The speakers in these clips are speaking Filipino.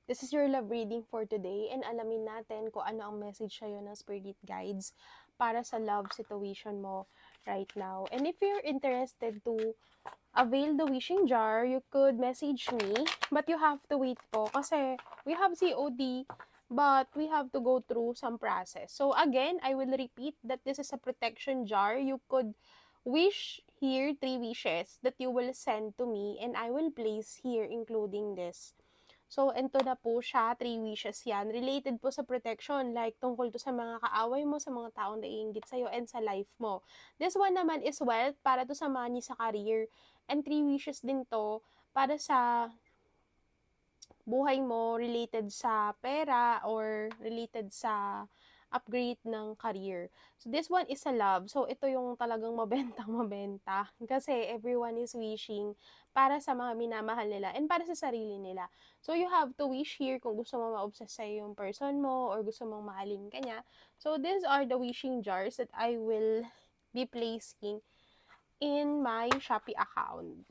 This is your love reading for today and alamin natin kung ano ang message sa'yo ng spirit guides para sa love situation mo right now. And if you're interested to avail the wishing jar, you could message me, but you have to wait po kasi we have COD, but we have to go through some process. So again, I will repeat that this is a protection jar. You could wish here 3 wishes that you will send to me and I will place here including this. So, ento na po siya, 3 wishes yan. Related po sa protection, like tungkol to sa mga kaaway mo, sa mga taong naiinggit sa'yo, and sa life mo. This one naman is wealth, para to sa money, sa career. And 3 wishes din to para sa buhay mo, related sa pera, or related sa upgrade ng career. So, this one is sa love. So, ito yung talagang mabentang mabenta. Kasi everyone is wishing para sa mga minamahal nila and para sa sarili nila. So, you have to wish here kung gusto mo ma-obsess sa'yo yung person mo or gusto mong mahalin ka niya. So, these are the wishing jars that I will be placing in my Shopee account.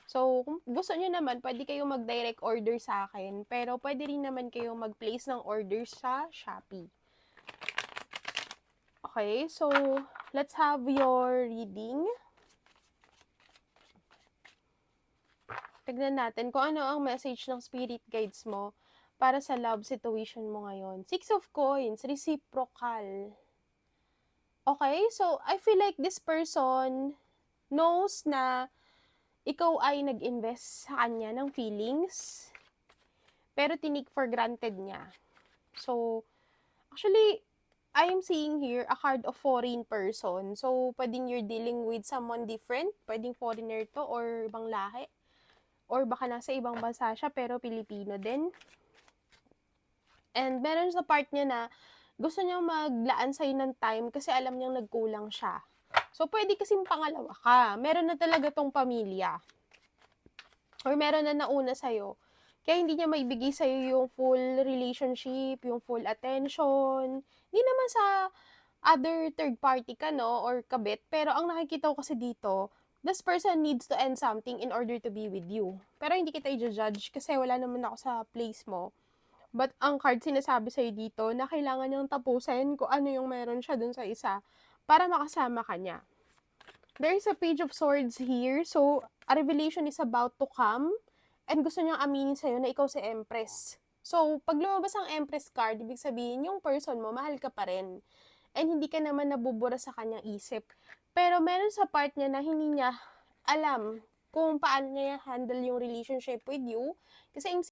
So, kung gusto nyo naman, pwede kayong mag-direct order sa akin. Pero, pwede rin naman kayong mag-place ng order sa Shopee. Okay, so, let's have your reading. Tignan natin kung ano ang message ng spirit guides mo para sa love situation mo ngayon. 6 of Coins, reciprocal. Okay, so, I feel like this person knows na ikaw ay nag-invest sa kanya ng feelings, pero tinake for granted niya. So, actually, I'm seeing here a card of foreign person. So, pwedeng you're dealing with someone different. Pwedeng foreigner to or ibang lahi. Or baka nasa ibang bansa siya pero Pilipino din. And meron sa part niya na gusto niya maglaan sa'yo ng time kasi alam niyang nagkulang siya. So, pwede kasing pangalawa ka. Meron na talaga tong pamilya. Or meron na nauna sa'yo. Kaya hindi niya maibigay sa'yo yung full relationship, yung full attention. Hindi naman sa other third party ka, no? Or kabit. Pero ang nakikita ko kasi dito, this person needs to end something in order to be with you. Pero hindi kita i-judge kasi wala naman ako sa place mo. But ang card sinasabi sa'yo dito na kailangan niyang tapusin kung ano yung meron siya dun sa isa para makasama ka niya. There is a Page of Swords here. So, a revelation is about to come and gusto niyang aminin sa'yo na ikaw si Empress. So, pag lumabas ang Empress card, ibig sabihin yung person mo, mahal ka pa rin. And hindi ka naman nabubura sa kanyang isip. Pero meron sa part niya na hindi niya alam kung paano niya handle yung relationship with you. Kasi